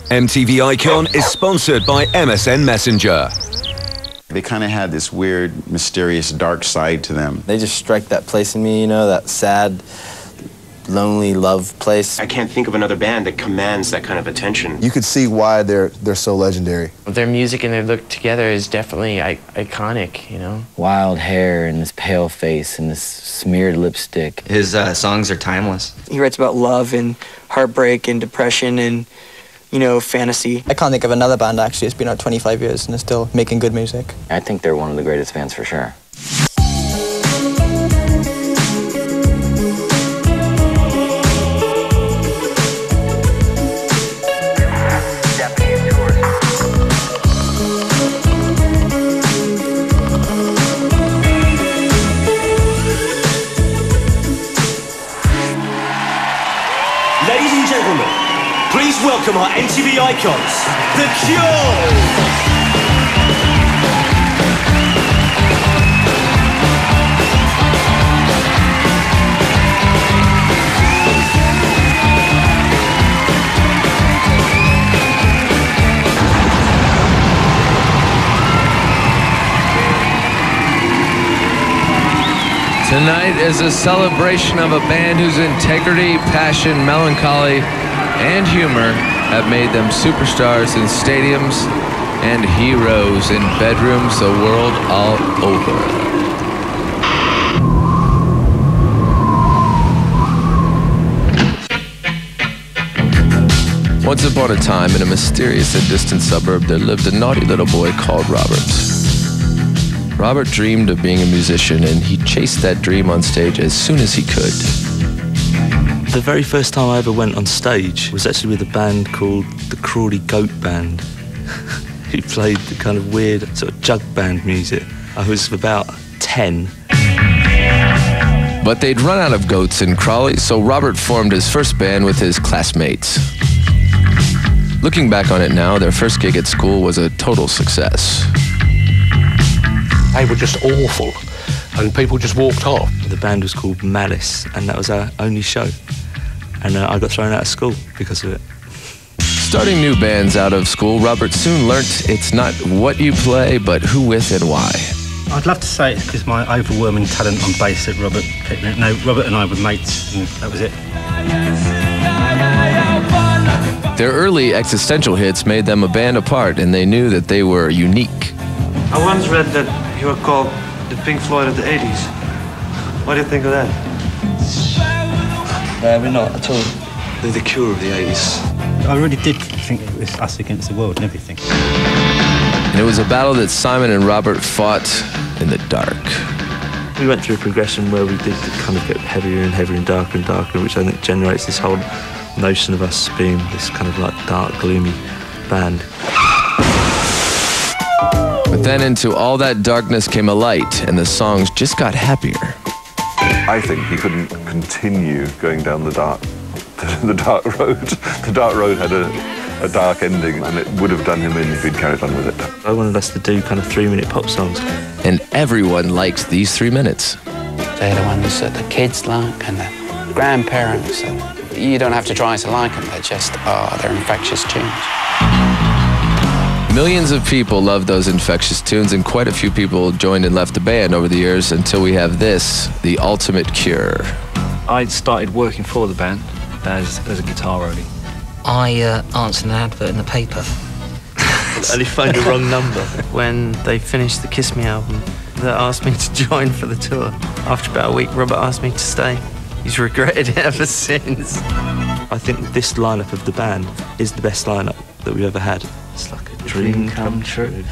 MTV Icon is sponsored by MSN Messenger. They kind of had this weird, mysterious, dark side to them. They just strike that place in me, you know, that sad, lonely love place. I can't think of another band that commands that kind of attention. You could see why they're so legendary. Their music and their look together is definitely iconic, you know? Wild hair and this pale face and this smeared lipstick. His songs are timeless. He writes about love and heartbreak and depression and, you know, fantasy. I can't think of another band, actually. It's been out 25 years and they're still making good music. I think they're one of the greatest bands for sure. Ladies and gentlemen, please welcome our MTV icons, The Cure! Tonight is a celebration of a band whose integrity, passion, melancholy, and humor have made them superstars in stadiums and heroes in bedrooms the world all over. Once upon a time, in a mysterious and distant suburb, there lived a naughty little boy called Robert. Robert dreamed of being a musician, and he chased that dream on stage as soon as he could. The very first time I ever went on stage was actually with a band called the Crawley Goat Band, who played the kind of weird sort of jug band music. I was about 10. But they'd run out of goats in Crawley, so Robert formed his first band with his classmates. Looking back on it now, their first gig at school was a total success. They were just awful, and people just walked off. The band was called Malice, and that was our only show. And I got thrown out of school because of it. Starting new bands out of school, Robert soon learnt it's not what you play, but who with and why. I'd love to say it's because my overwhelming talent on bass that Robert picked me. No, Robert and I were mates, and that was it. Their early existential hits made them a band apart, and they knew that they were unique. I once read that you were called the Pink Floyd of the 80s. What do you think of that? No, we're not at all. They're the Cure of the 80s. I really did think it was us against the world and everything. And it was a battle that Simon and Robert fought in the dark. We went through a progression where we did kind of get heavier and heavier and darker, which I think generates this whole notion of us being this kind of like dark, gloomy band. But then into all that darkness came a light, and the songs just got happier. I think he couldn't continue going down the dark road. The dark road had a dark ending, and it would have done him in if he'd carried on with it. I wanted us to do kind of 3-minute pop songs. And everyone likes these 3 minutes. They're the ones that the kids like and the grandparents. And you don't have to try to like them, they're infectious tunes. Millions of people love those infectious tunes, and quite a few people joined and left the band over the years until we have this, the ultimate cure. I started working for the band as a guitar roadie. I answered an advert in the paper. And he phoned the wrong number. When they finished the Kiss Me album, they asked me to join for the tour. After about a week, Robert asked me to stay. He's regretted it ever since. I think this lineup of the band is the best lineup that we've ever had. It's like a dream come true.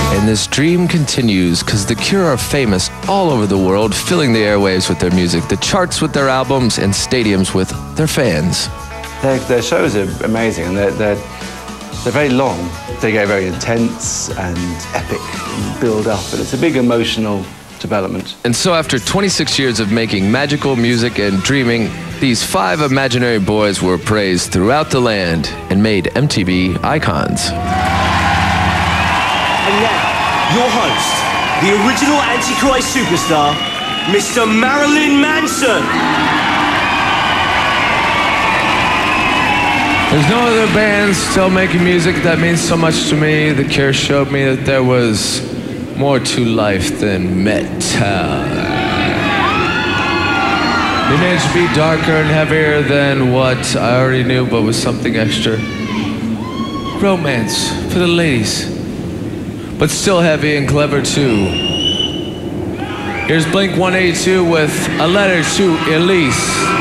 And this dream continues because The Cure are famous all over the world, filling the airwaves with their music, the charts with their albums, and stadiums with their fans. Their shows are amazing, and they're very long. They get very intense and epic and build up, and it's a big emotional development. And so after 26 years of making magical music and dreaming, these 5 imaginary boys were praised throughout the land and made MTV icons. And now, your host, the original Antichrist superstar, Mr. Marilyn Manson. There's no other bands still making music that means so much to me. The Cure showed me that there was more to life than metal. They managed to be darker and heavier than what I already knew, but with something extra. Romance for the ladies, but still heavy and clever too. Here's Blink 182 with A Letter to Elise.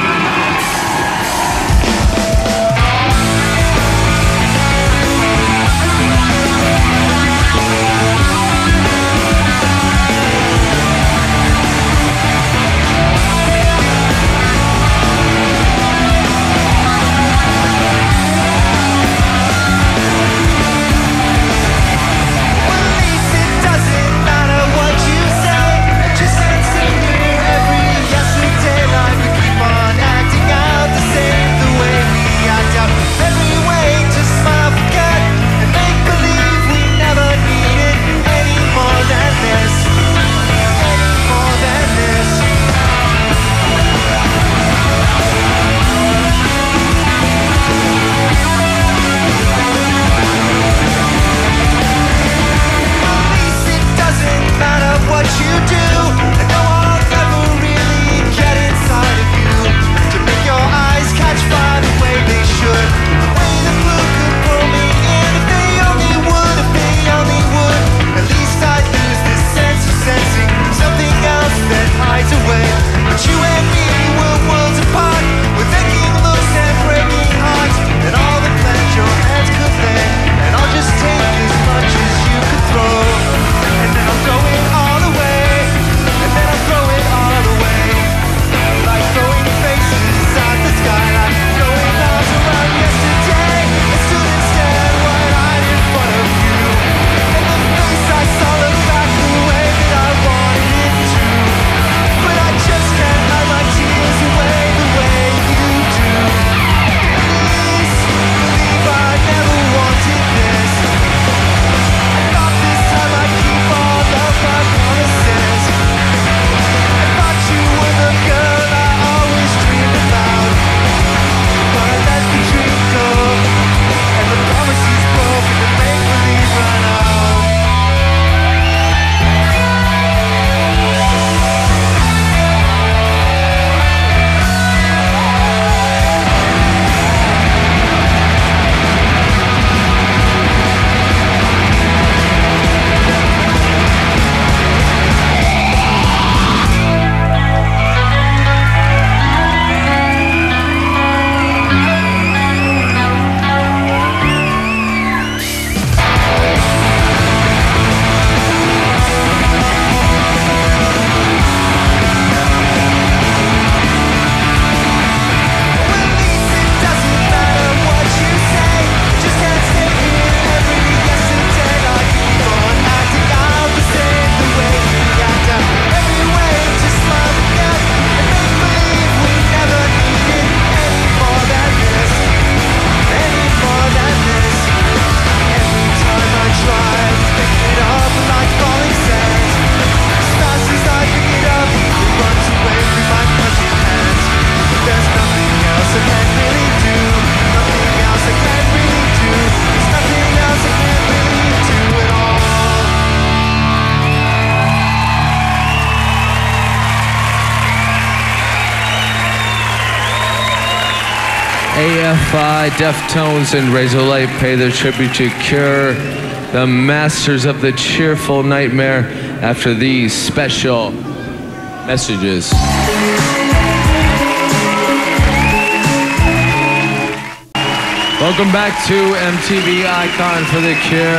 AFI, Deftones, and Razorlight pay their tribute to Cure, the masters of the cheerful nightmare, after these special messages. Welcome back to MTV Icon for the Cure.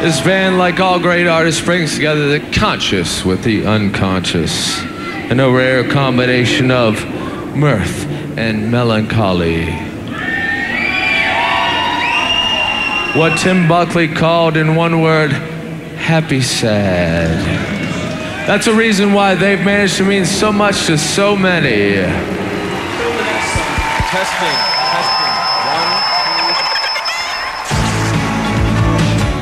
This band, like all great artists, brings together the conscious with the unconscious, and a rare combination of mirth and melancholy. What Tim Buckley called in one word, happy sad. That's a reason why they've managed to mean so much to so many. Testing.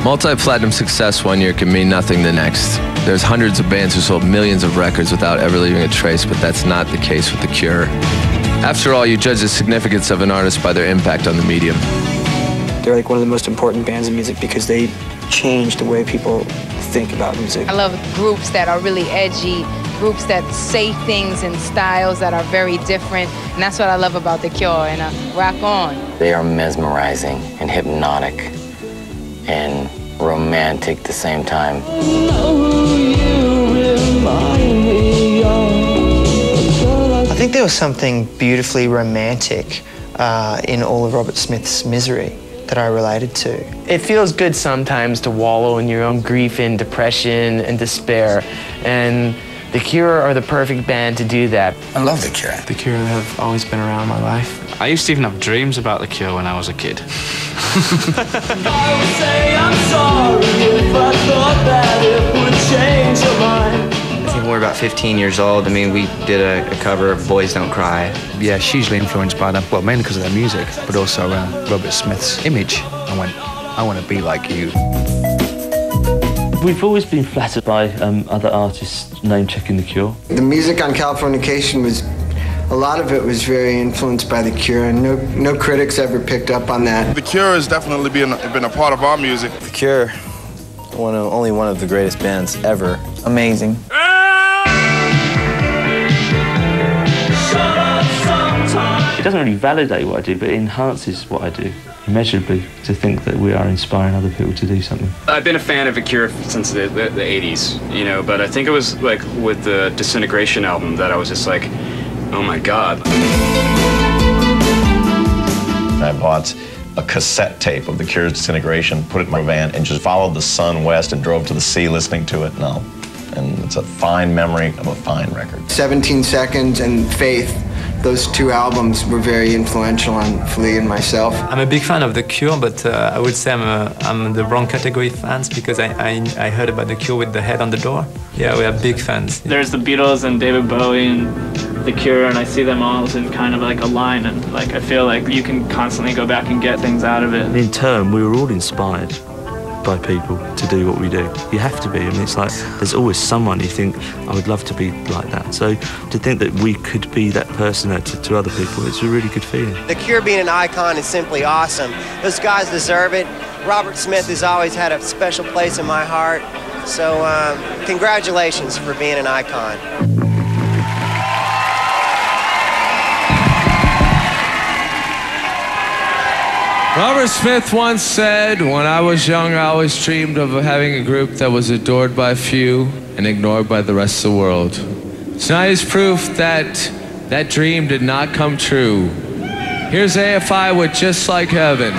Multi-platinum success one year can mean nothing the next. There's hundreds of bands who sold millions of records without ever leaving a trace, but that's not the case with The Cure. After all, you judge the significance of an artist by their impact on the medium. They're like one of the most important bands in music because they change the way people think about music. I love groups that are really edgy, groups that say things in styles that are very different, and that's what I love about The Cure, and rock on. They are mesmerizing and hypnotic and romantic at the same time. I think there was something beautifully romantic in all of Robert Smith's misery that I related to. It feels good sometimes to wallow in your own grief and depression and despair, and The Cure are the perfect band to do that. I love The Cure. The Cure have always been around my life. I used to even have dreams about The Cure when I was a kid. I would say I'm sorry if I thought that it would change your mind. I think when we were about 15 years old, I mean, we did a cover of Boys Don't Cry. Yeah, hugely influenced by them. Well, mainly because of their music, but also Robert Smith's image. I went, I want to be like you. We've always been flattered by other artists name-checking The Cure. The music on Californication was, a lot of it was very influenced by The Cure, and no critics ever picked up on that. The Cure has definitely been a part of our music. The Cure, only one of the greatest bands ever. Amazing. It doesn't really validate what I do, but it enhances what I do immeasurably, to think that we are inspiring other people to do something. I've been a fan of The Cure since the 80s, you know, but I think it was like with the Disintegration album that I was just like, oh my God. I bought a cassette tape of The Cure's Disintegration, put it in my van, and just followed the sun west and drove to the sea listening to it. And it's a fine memory of a fine record. 17 Seconds and Faith, those two albums were very influential on Flea and myself. I'm a big fan of The Cure, but I would say I'm the wrong category of fans because I heard about The Cure with The Head on the Door. Yeah, we are big fans. There's the Beatles and David Bowie and The Cure, and I see them all as in kind of like a line, and like I feel like you can constantly go back and get things out of it. In turn, we were all inspired by people to do what we do. You have to be. I mean, it's like there's always someone you think, I would love to be like that. So to think that we could be that person to other people, it's a really good feeling. The Cure being an icon is simply awesome. Those guys deserve it. Robert Smith has always had a special place in my heart. So congratulations for being an icon. Robert Smith once said, when I was young, I always dreamed of having a group that was adored by few and ignored by the rest of the world. Tonight is proof that that dream did not come true. Here's AFI with Just Like Heaven.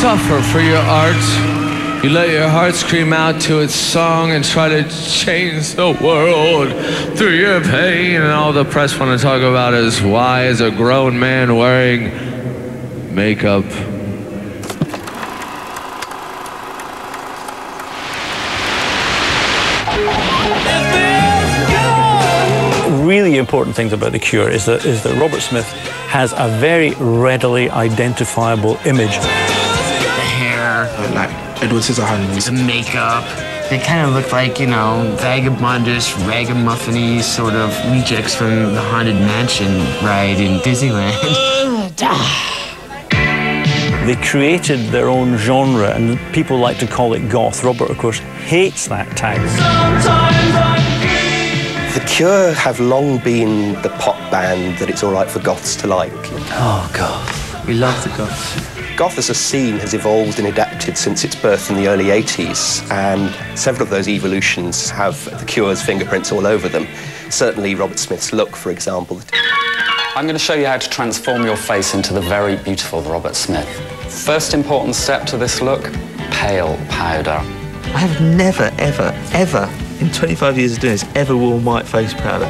suffer for your art. You let your heart scream out to its song and try to change the world through your pain. And all the press want to talk about is why is a grown man wearing makeup? Really important things about The Cure is that Robert Smith has a very readily identifiable image. The hair, like Edward Scissorhands, the makeup. They kind of look like, you know, vagabondish, ragamuffin-y sort of rejects from the Haunted Mansion ride in Disneyland. They created their own genre, and people like to call it goth. Robert, of course, hates that tag. The Cure have long been the pop band that it's all right for goths to like. Oh, goth. We love the goths. Goth as a scene has evolved and adapted since its birth in the early 80s, and several of those evolutions have The Cure's fingerprints all over them. Certainly Robert Smith's look, for example. I'm going to show you how to transform your face into the very beautiful Robert Smith. First important step to this look, pale powder. I have never, ever, ever, in 25 years of doing this, ever worn white face powder.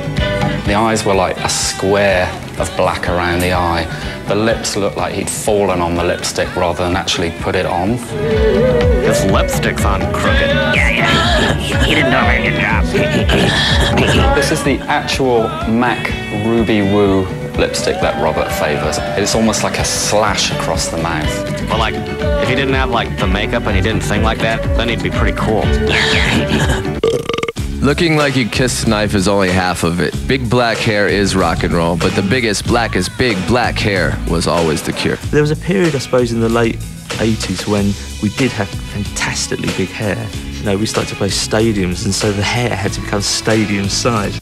The eyes were like a square of black around the eye. The lips looked like he'd fallen on the lipstick rather than actually put it on. His lipstick's on crooked. Yeah. He didn't do a very good job. This is the actual MAC Ruby Woo lipstick that Robert favours. It's almost like a slash across the mouth. Well, like, if he didn't have, like, the makeup and he didn't sing like that, then he'd be pretty cool. Looking like you kissed a knife is only half of it. Big black hair is rock and roll, but the biggest, blackest, big black hair was always The Cure. There was a period, I suppose, in the late 80s when we did have fantastically big hair. You know, we started to play stadiums, and so the hair had to become stadium size.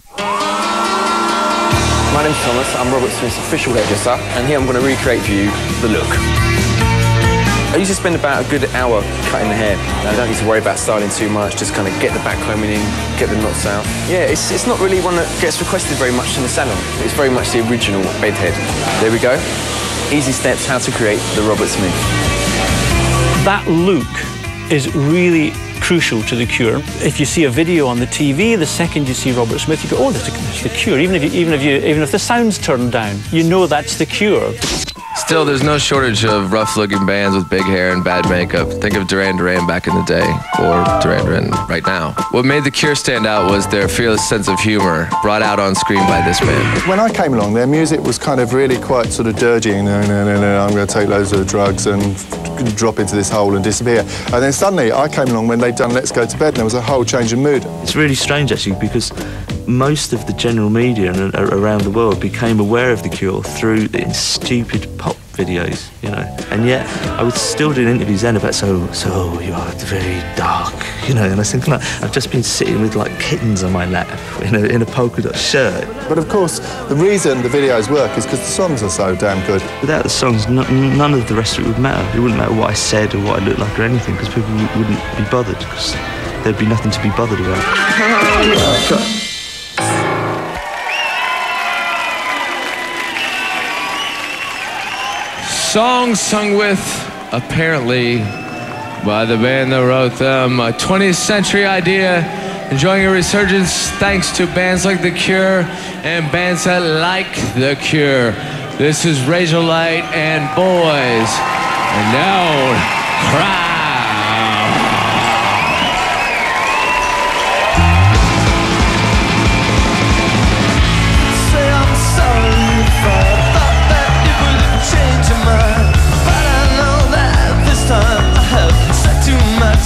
My name's Thomas, I'm Robert Smith's official hairdresser, and here I'm going to recreate for you the look. I usually spend about a good hour cutting the hair. I don't need to worry about styling too much, just kind of get the back combing in, get the knots out. Yeah, it's not really one that gets requested very much in the salon. It's very much the original bedhead. There we go. Easy steps how to create the Robert Smith. That look is really crucial to The Cure. If you see a video on the TV, the second you see Robert Smith, you go, oh, that's The Cure. Even if the sound's turned down, you know that's The Cure. Still, there's no shortage of rough-looking bands with big hair and bad makeup. Think of Duran Duran back in the day, or Duran Duran right now. What made The Cure stand out was their fearless sense of humor, brought out on screen by this band. When I came along, their music was kind of really quite sort of dirgy. No, I'm going to take loads of drugs and drop into this hole and disappear. And then suddenly, I came along when they'd done Let's Go to Bed, and there was a whole change of mood. It's really strange, actually, because most of the general media around the world became aware of The Cure through stupid pop videos, you know. And yet, I was still doing interviews then about, so you are very dark, you know. And I was thinking, like, I've just been sitting with like kittens on my lap in a polka dot shirt. But of course, the reason the videos work is because the songs are so damn good. Without the songs, none of the rest of it would matter. It wouldn't matter what I said or what I looked like or anything, because people wouldn't be bothered, because there'd be nothing to be bothered about. Songs sung with, apparently, by the band that wrote them. A 20th century idea, enjoying a resurgence thanks to bands like The Cure and bands that like The Cure. This is Razorlight and Boys, and now, Cry.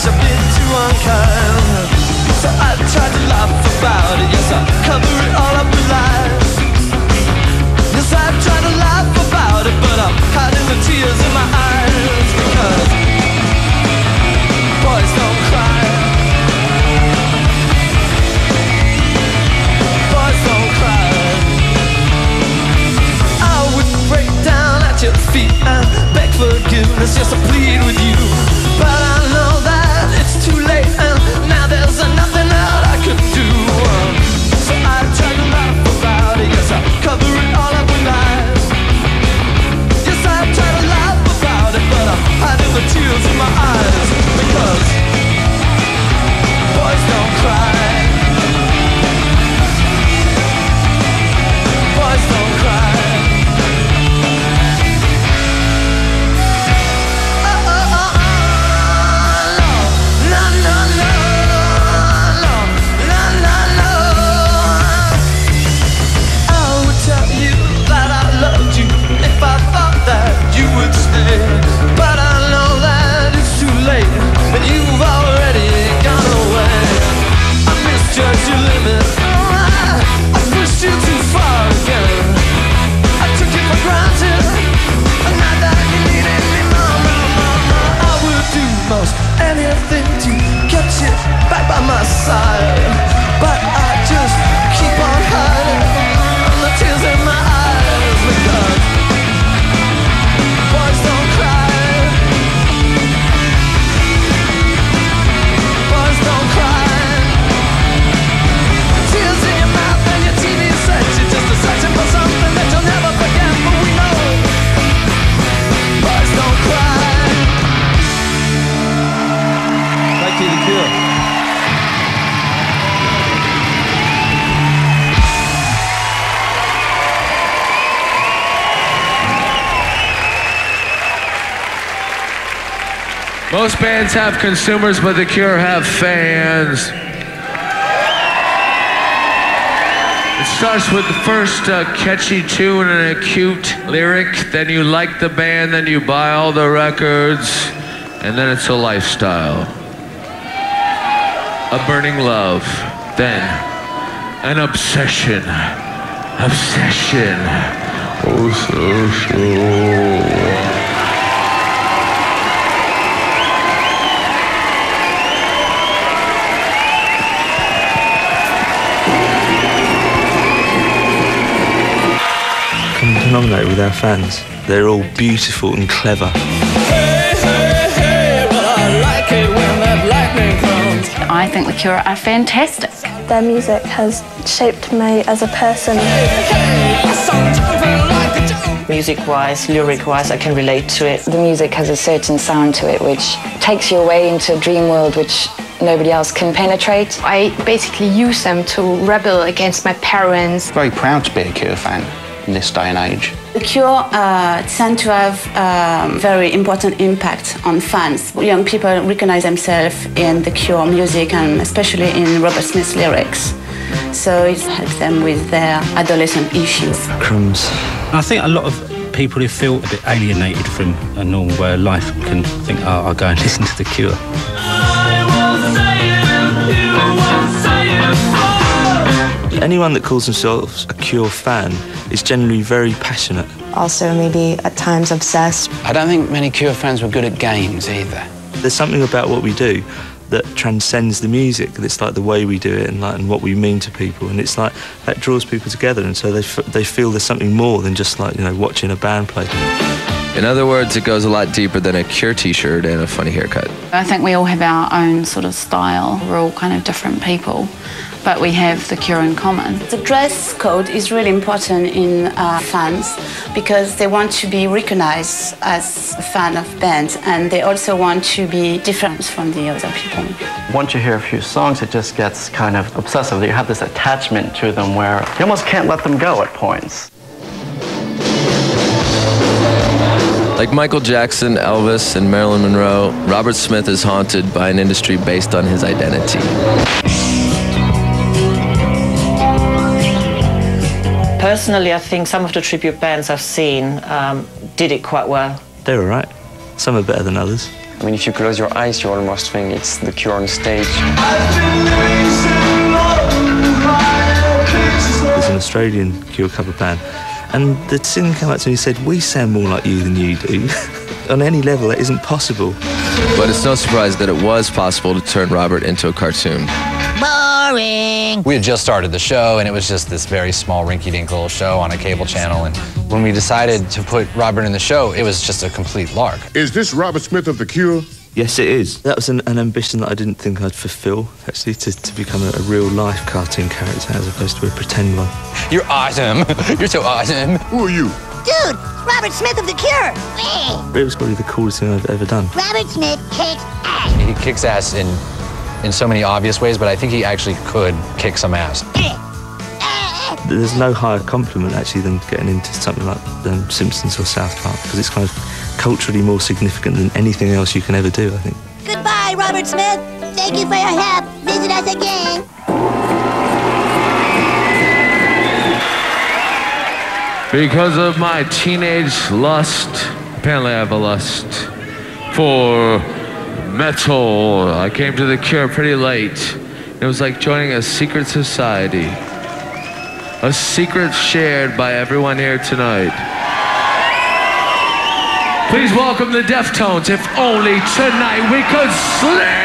I've been too unkind, so I tried to laugh about it. Yes, I cover it all up with lies. Yes, I try to laugh about it, but I'm hiding the tears in my eyes, because Most bands have consumers, but The Cure have fans. It starts with the first catchy tune and a cute lyric, then you like the band, then you buy all the records, and then it's a lifestyle. A burning love, then an obsession. Obsession. Oh, so. Nominate with our fans. They're all beautiful and clever. Hey, hey, hey, well, I like it when that lightning comes. I think The Cure are fantastic. Their music has shaped me as a person. Music-wise, lyric-wise, I can relate to it. The music has a certain sound to it which takes you away into a dream world which nobody else can penetrate. I basically use them to rebel against my parents. Very proud to be a Cure fan in this day and age. The Cure tend to have very important impact on fans. Young people recognize themselves in the Cure music and especially in Robert Smith's lyrics. So it helps them with their adolescent issues. Crumbs. I think a lot of people who feel a bit alienated from a normal way of life can think, oh, I'll go and listen to The Cure. Anyone that calls themselves a Cure fan is generally very passionate. Also maybe at times obsessed. I don't think many Cure fans were good at games either. There's something about what we do that transcends the music. It's like the way we do it and what we mean to people, and it's like that draws people together, and so they feel there's something more than just like, you know, watching a band play. In other words, it goes a lot deeper than a Cure t-shirt and a funny haircut. I think we all have our own sort of style. We're all kind of different people, but we have The Cure in common. The dress code is really important in fans because they want to be recognized as a fan of bands, and they also want to be different from the other people. Once you hear a few songs, it just gets kind of obsessive. You have this attachment to them where you almost can't let them go at points. Like Michael Jackson, Elvis, and Marilyn Monroe, Robert Smith is haunted by an industry based on his identity. Personally, I think some of the tribute bands I've seen did it quite well. They're all right. Some are better than others. I mean, if you close your eyes, you almost think it's The Cure on stage. There's an Australian Cure cover band, and the singer came up to me and said, "We sound more like you than you do." On any level, that isn't possible. But it's no surprise that it was possible to turn Robert into a cartoon. Boring. We had just started the show, and it was just this very small, rinky-dink little show on a cable channel. And when we decided to put Robert in the show, it was just a complete lark. Is this Robert Smith of The Cure? Yes, it is. That was an ambition that I didn't think I'd fulfill, actually, to become a real-life cartoon character as opposed to a pretend one. You're awesome. You're so awesome. Who are you? Dude, Robert Smith of The Cure. It was probably the coolest thing I've ever done. Robert Smith kicks ass. He kicks ass in so many obvious ways, but I think he actually could kick some ass. There's no higher compliment, actually, than getting into something like Simpsons or South Park, because it's kind of culturally more significant than anything else you can ever do, I think. Goodbye, Robert Smith. Thank you for your help. Visit us again. Because of my teenage lust, apparently I have a lust for metal. I came to The Cure pretty late. It was like joining a secret society. A secret shared by everyone here tonight. Please welcome the Deftones. If only tonight we could sleep!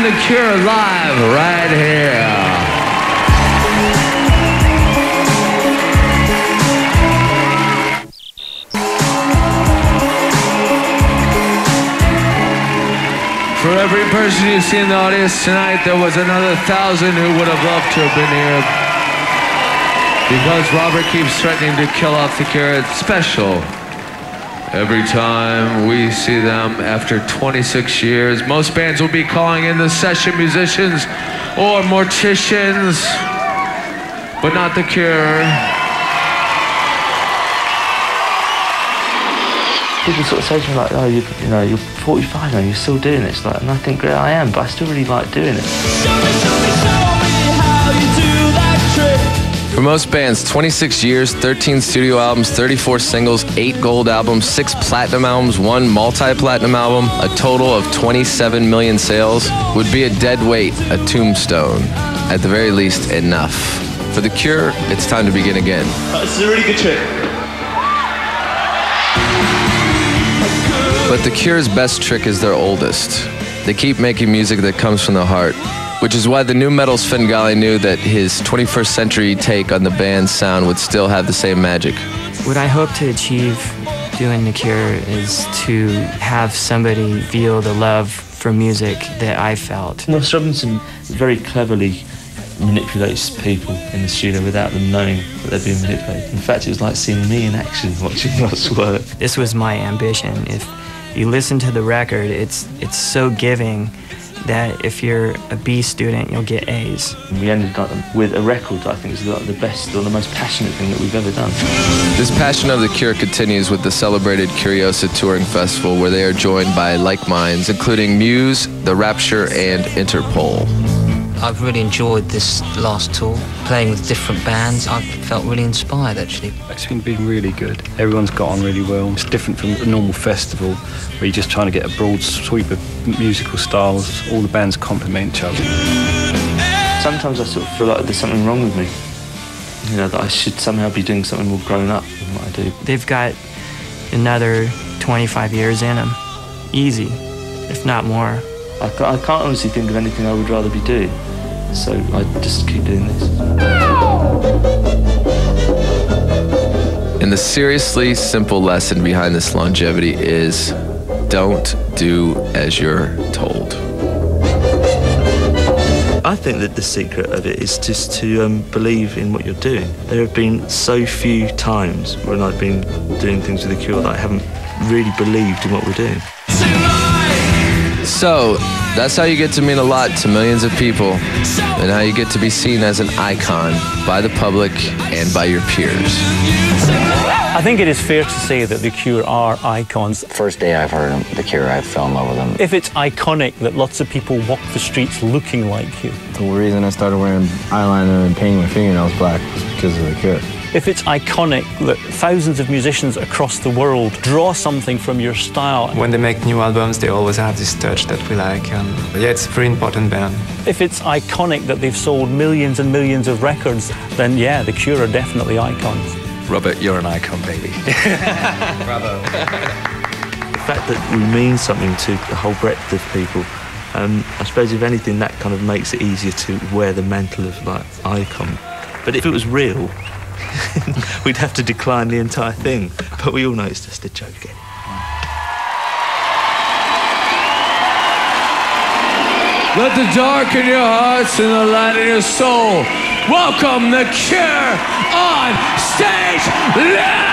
The Cure live right here. For every person you see in the audience tonight, there was another 1,000 who would have loved to have been here. Because Robert keeps threatening to kill off The Cure, it's special. Every time we see them after 26 years, most bands will be calling in the session musicians or morticians, but not The Cure. People sort of say to me like, oh, you're 45 now, you're still doing this. Like, and I think, yeah, I am, but I still really like doing it. For most bands, 26 years, 13 studio albums, 34 singles, 8 gold albums, 6 platinum albums, 1 multi-platinum album, a total of 27 million sales would be a dead weight, a tombstone. At the very least, enough. For The Cure, it's time to begin again. This is a really good trick. But The Cure's best trick is their oldest. They keep making music that comes from the heart, which is why the new metal Svengali knew that his 21st century take on the band's sound would still have the same magic. What I hope to achieve doing The Cure is to have somebody feel the love for music that I felt. Ross Robinson very cleverly manipulates people in the studio without them knowing that they're being manipulated. In fact, it was like seeing me in action watching Ross work. This was my ambition. If you listen to the record, it's so giving that if you're a B student, you'll get A's. We ended up with a record that I think is like the best or the most passionate thing that we've ever done. This passion of The Cure continues with the celebrated Curiosa Touring Festival, where they are joined by like minds, including Muse, The Rapture, and Interpol. I've really enjoyed this last tour, playing with different bands. I felt really inspired, actually. It's been really good. Everyone's got on really well. It's different from a normal festival where you're just trying to get a broad sweep of musical styles. All the bands complement each other. Sometimes I sort of feel like there's something wrong with me. You know, that I should somehow be doing something more grown up than what I do. They've got another 25 years in them. Easy, if not more. I can't honestly think of anything I would rather be doing. So I just keep doing this. And the seriously simple lesson behind this longevity is don't do as you're told. I think that the secret of it is just to believe in what you're doing. There have been so few times when I've been doing things with The Cure that I haven't really believed in what we're doing. So, that's how you get to mean a lot to millions of people, and how you get to be seen as an icon by the public and by your peers. I think it is fair to say that The Cure are icons. First day I've heard The Cure, I fell in love with them. If it's iconic that lots of people walk the streets looking like you. The reason I started wearing eyeliner and painting my fingernails black was because of The Cure. If it's iconic that thousands of musicians across the world draw something from your style. When they make new albums, they always have this touch that we like. Yeah, it's a very important band. If it's iconic that they've sold millions and millions of records, then yeah, The Cure are definitely icons. Robert, you're an icon, baby. Bravo. The fact that we mean something to the whole breadth of people, I suppose if anything that kind of makes it easier to wear the mantle of like icon. But if it was real, we'd have to decline the entire thing. But we all know it's just a joke. Let the dark in your hearts and the light in your soul welcome The Cure on stage live!